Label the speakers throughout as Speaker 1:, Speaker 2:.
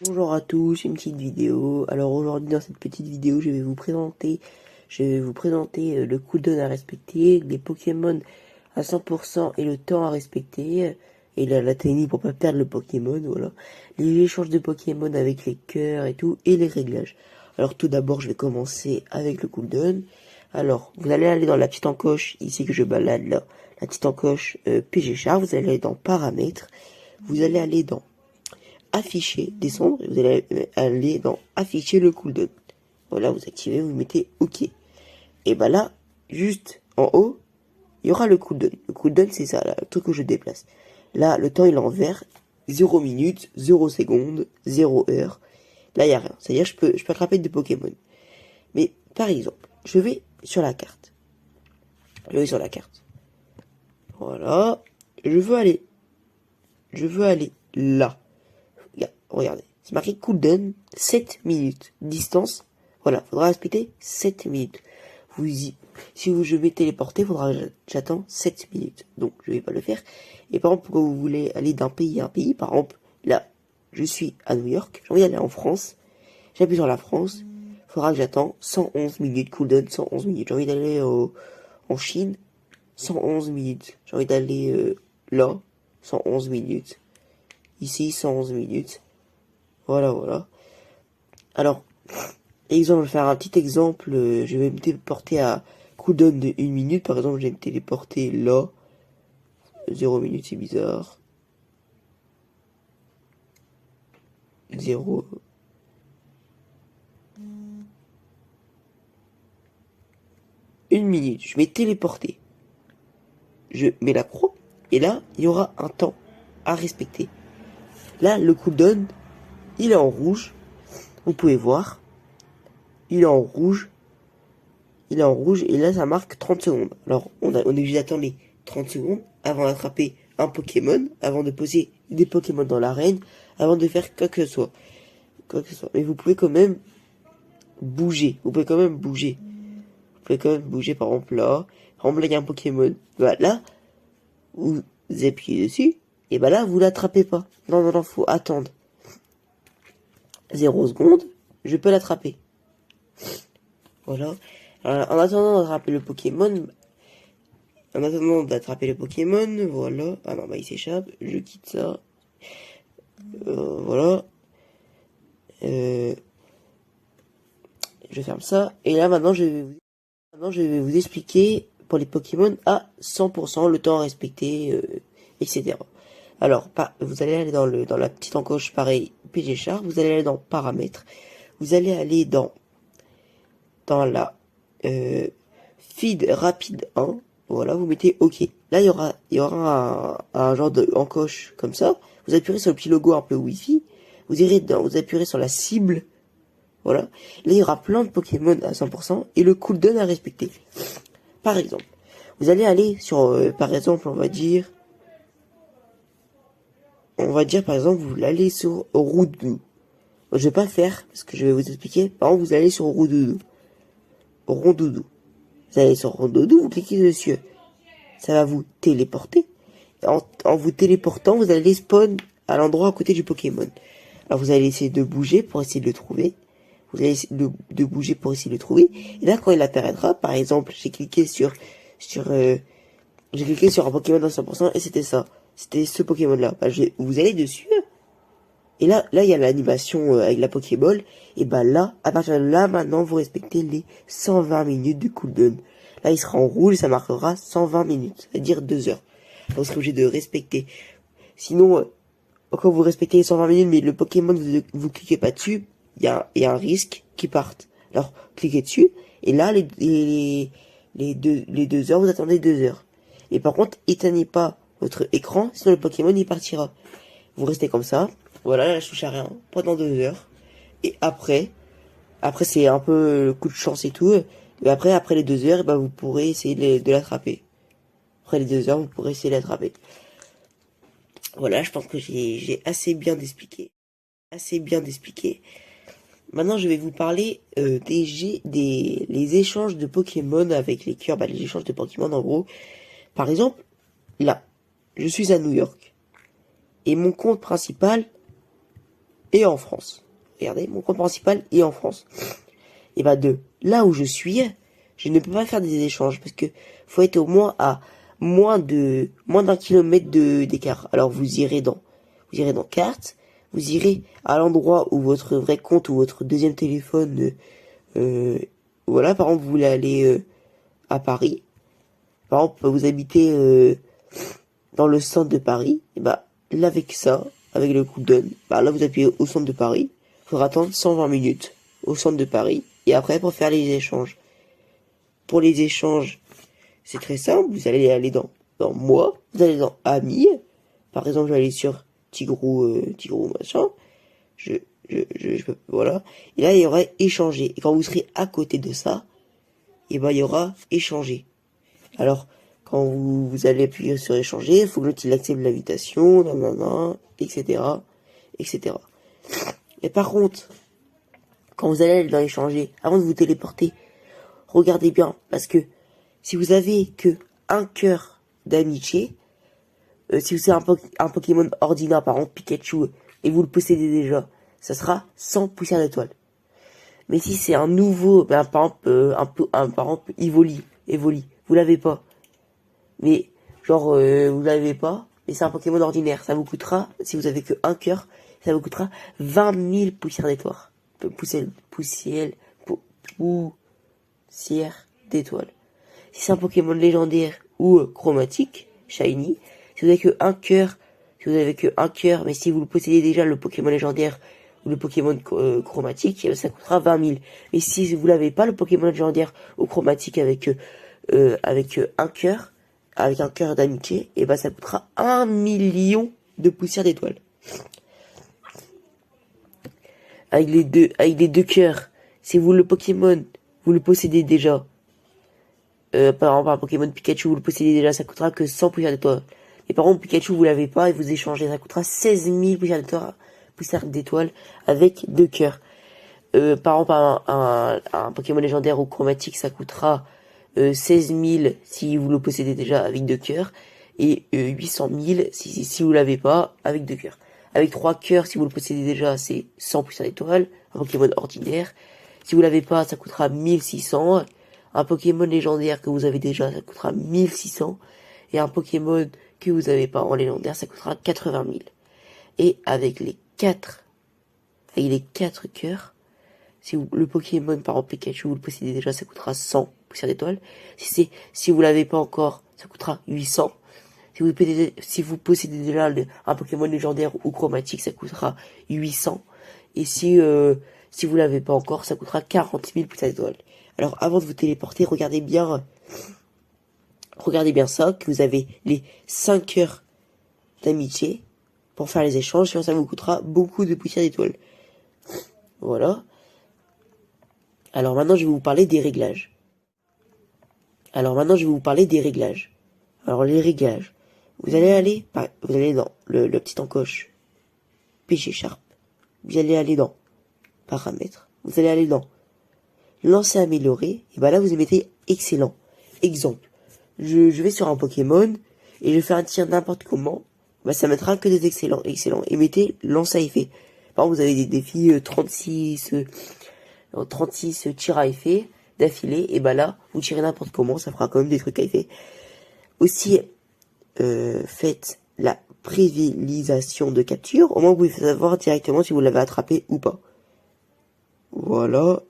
Speaker 1: Bonjour à tous, une petite vidéo. Alors aujourd'hui dans cette petite vidéo je vais vous présenter le cooldown à respecter, les Pokémon à 100% et le temps à respecter, et la technique pour pas perdre le Pokémon, voilà. Les échanges de Pokémon avec les cœurs et tout, et les réglages. Alors tout d'abord je vais commencer avec le cooldown. Alors vous allez aller dans la petite encoche, ici que je balade là, la petite encoche PG Char, vous allez aller dans paramètres, vous allez aller dans afficher, descendre, et vous allez aller dans afficher le cooldown. Voilà, vous activez, vous mettez OK. Et bah là, juste en haut, il y aura le cooldown. Le cooldown, c'est ça, là, le truc que je déplace. Là, le temps, il est en vert. 0 minutes, 0 secondes, 0 heure. Là, il n'y a rien. C'est-à-dire, je peux attraper des Pokémon. Mais, par exemple, je vais sur la carte. Je vais sur la carte. Voilà. Je veux aller là. Regardez, c'est marqué cooldown 7 minutes. Distance, voilà, faudra respecter 7 minutes. Je vais téléporter, faudra que j'attends 7 minutes. Donc, je vais pas le faire. Et par exemple, quand vous voulez aller d'un pays à un pays, par exemple, là, je suis à New York, j'ai envie d'aller en France, j'appuie sur la France, faudra que j'attends 111 minutes, cooldown 111 minutes. J'ai envie d'aller en Chine, 111 minutes. J'ai envie d'aller là, 111 minutes. Ici, 111 minutes. Voilà. Alors, exemple, je vais faire un petit exemple. Je vais me téléporter à cooldown de 1 minute. Par exemple, je vais me téléporter là. 0 minutes, c'est bizarre. 0. Une minute. Je vais téléporter. Je mets la croix. Et là, il y aura un temps à respecter. Là, le cooldown, il est en rouge. Vous pouvez voir. Il est en rouge. Il est en rouge et là ça marque 30 secondes. Alors on est obligé d'attendre les 30 secondes avant d'attraper un Pokémon, avant de poser des Pokémon dans l'arène, avant de faire quoi que ce soit. Mais vous pouvez quand même bouger. Vous pouvez quand même bouger. Par exemple là. Par exemple là il y a un Pokémon. Bah là, vous appuyez dessus. Et bah là vous l'attrapez pas. Non, faut attendre. 0 secondes. Je peux l'attraper. Voilà. Alors, en attendant d'attraper le Pokémon, voilà. Ah non, bah il s'échappe. Je quitte ça. Voilà. Je ferme ça. Et là, maintenant, je vais vous expliquer pour les Pokémon à 100%, le temps à respecter, etc. Alors, vous allez aller dans la petite encoche, pareil, PG Char. Vous allez aller dans paramètres. Vous allez aller dans la feed rapide 1. Voilà, vous mettez OK. Là, il y aura un genre de encoche comme ça. Vous appuyez sur le petit logo un peu Wi-Fi. Vous appuierez sur la cible. Voilà. Là, il y aura plein de Pokémon à 100% et le cooldown à respecter. Par exemple, vous allez aller sur, par exemple, on va dire, par exemple, vous allez sur Roudoudou. Je vais pas le faire parce que je vais vous expliquer. Par exemple, vous allez sur Roudoudou. Vous allez sur Rondoudou, vous cliquez dessus. Ça va vous téléporter. En vous téléportant, vous allez spawn à l'endroit à côté du Pokémon. Alors vous allez essayer de bouger pour essayer de le trouver. Vous allez essayer de bouger pour essayer de le trouver. Et là, quand il apparaîtra, par exemple, j'ai cliqué sur un Pokémon dans 100% et c'était ça. C'était ce Pokémon-là. Bah, vous allez dessus. Et là, il y a l'animation avec la Pokéball. Et bah là, à partir de là, maintenant, vous respectez les 120 minutes de cooldown. Là, il sera en rouge, ça marquera 120 minutes, c'est-à-dire 2 heures. Donc, vous serez obligé de respecter. Sinon, quand vous respectez les 120 minutes, mais le Pokémon, vous cliquez pas dessus, il y a un risque qu'il parte. Alors, cliquez dessus, et là, les 2 heures, vous attendez 2 heures. Et par contre, éteignez pas votre écran, sinon le Pokémon, il partira. Vous restez comme ça. Voilà, là, je touche à rien pendant 2 heures. Et après c'est un peu le coup de chance et tout. Et après les 2 heures, bah, vous pourrez essayer de l'attraper. Après les 2 heures, vous pourrez essayer de l'attraper. Voilà, je pense que j'ai assez bien expliqué. Maintenant, je vais vous parler les échanges de Pokémon avec les cœurs. Bah, les échanges de Pokémon, en gros. Par exemple, là, je suis à New York. Et mon compte principal, est en France. Regardez, mon compte principal est en France. Et bah de là où je suis, je ne peux pas faire des échanges parce que faut être au moins à moins d'un kilomètre d'écart. Alors vous irez dans carte, vous irez à l'endroit où votre vrai compte ou votre deuxième téléphone, voilà, par exemple vous voulez aller à Paris. Par exemple vous habitez dans le centre de Paris, et bah là avec ça, avec le cooldown, bah là vous appuyez au centre de Paris, il faudra attendre 120 minutes au centre de Paris, et après pour faire les échanges. Pour les échanges, c'est très simple, vous allez aller dans moi, vous allez dans amis, par exemple je vais aller sur Tigrou machin, voilà, et là il y aura échanger, et quand vous serez à côté de ça, et ben il y aura échanger. Alors, quand vous allez appuyer sur échanger, il faut que l'autre il accepte l'invitation, etc., etc. Et par contre, quand vous allez aller dans échanger, avant de vous téléporter, regardez bien, parce que si vous avez que un cœur d'amitié, si vous avez un Pokémon ordinaire, par exemple Pikachu, et vous le possédez déjà, ça sera 100 poussières d'étoiles. Mais si c'est un nouveau, par exemple, Evoli, vous l'avez pas. Mais, genre, vous l'avez pas, mais c'est un Pokémon ordinaire. Ça vous coûtera, si vous avez que un cœur, ça vous coûtera 20 000 poussières d'étoiles. Poussière d'étoiles. Si c'est un Pokémon légendaire ou chromatique, shiny, si vous avez que un cœur, mais si vous le possédez déjà, le Pokémon légendaire ou le Pokémon chromatique, ça coûtera 20 000. Mais si vous l'avez pas, le Pokémon légendaire ou chromatique avec un cœur, avec un cœur d'amitié, et bah ça coûtera 1 million de poussières d'étoiles. Avec les deux cœurs, si vous le Pokémon, vous le possédez déjà, par exemple un Pokémon Pikachu, vous le possédez déjà, ça coûtera que 100 poussières d'étoiles. Et par contre Pikachu vous l'avez pas et vous échangez, ça coûtera 16 000 poussières d'étoiles avec deux cœurs. Par exemple un Pokémon légendaire ou chromatique, ça coûtera 16 000 si vous le possédez déjà avec deux cœurs, et 800 000 si vous l'avez pas avec deux cœurs. Avec 3 cœurs, si vous le possédez déjà, c'est 100 poussières d'étoiles, un Pokémon ordinaire. Si vous l'avez pas, ça coûtera 1600. Un Pokémon légendaire que vous avez déjà, ça coûtera 1600. Et un Pokémon que vous avez pas en légendaire, ça coûtera 80 000. Et avec les 4 cœurs, si le Pokémon, par exemple Pikachu, vous le possédez déjà, ça coûtera 100 poussières d'étoiles. Si vous l'avez pas encore, ça coûtera 800. Si vous possédez déjà un Pokémon légendaire ou chromatique, ça coûtera 800. Et si vous l'avez pas encore, ça coûtera 40 000 poussières d'étoiles. Alors avant de vous téléporter, regardez bien ça, que vous avez les 5 heures d'amitié pour faire les échanges, sinon ça vous coûtera beaucoup de poussières d'étoiles. Voilà. Alors maintenant je vais vous parler des réglages. Alors les réglages. Vous allez dans le petit encoche PG Sharp. Vous allez aller dans paramètres. Vous allez aller dans lancer amélioré. Et bah là vous mettez excellent. Exemple. Je vais sur un Pokémon et je fais un tir n'importe comment. Bah ça mettra que des excellents. Et mettez lance à effet. Par exemple vous avez des défis 36 tirs à effet d'affilée. Et bah là vous tirez n'importe comment. Ça fera quand même des trucs à effet. Aussi faites la prévisualisation de capture, au moins vous pouvez savoir directement si vous l'avez attrapé ou pas. Voilà,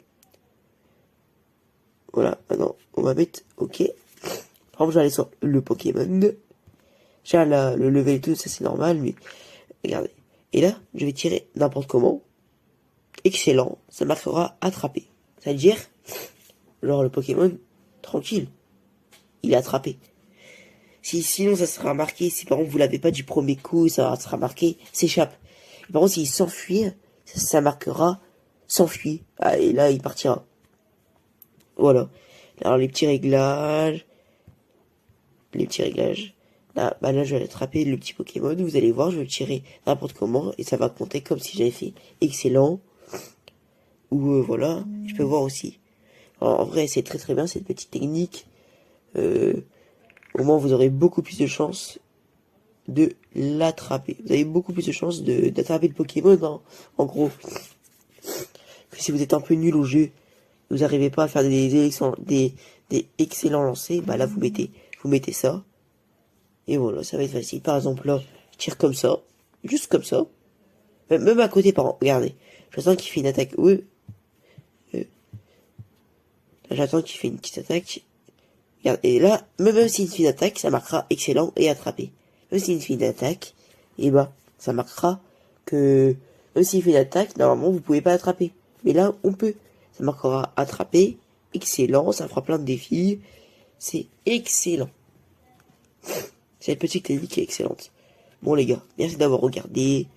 Speaker 1: maintenant on va mettre OK. Par exemple, je vais aller sur le Pokémon, j'ai le level et tout, ça c'est normal, mais regardez, et là je vais tirer n'importe comment, excellent, ça marquera attrapé, c'est-à-dire genre le Pokémon tranquille, il est attrapé. Sinon ça sera marqué, si par exemple vous l'avez pas du premier coup, ça sera marqué s'échappe. Par contre s'il s'enfuit, ça marquera s'enfuit. Ah, et là il partira. Voilà. Alors les petits réglages. Là, je vais attraper le petit Pokémon, vous allez voir, je vais le tirer n'importe comment, et ça va compter comme si j'avais fait excellent. Ou voilà, je peux voir aussi. Alors, en vrai c'est très bien cette petite technique. Au moins vous aurez beaucoup plus de chance de l'attraper. Vous avez beaucoup plus de chances d'attraper le Pokémon, hein, en gros. Que si vous êtes un peu nul au jeu, vous n'arrivez pas à faire des excellents lancers, bah là vous mettez ça. Et voilà, ça va être facile. Par exemple là, je tire comme ça, juste comme ça. Même à côté, par exemple, regardez. J'attends qu'il fait une attaque. Oui. J'attends qu'il fait une petite attaque. Regarde, et là, même s'il fait une attaque, ça marquera excellent et attrapé. Même s'il fait une attaque, et bah, ça marquera que, même s'il fait une attaque, normalement, vous pouvez pas attraper. Mais là, on peut. Ça marquera attrapé, excellent, ça fera plein de défis. C'est excellent. Cette petite technique est excellente. Bon les gars, merci d'avoir regardé.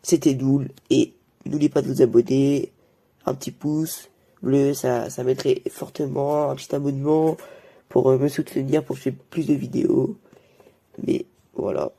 Speaker 1: C'était Doul. Et n'oubliez pas de vous abonner. Un petit pouce bleu, ça m'aiderait fortement. Un petit abonnement pour me soutenir, pour que je fasse plus de vidéos. Mais voilà.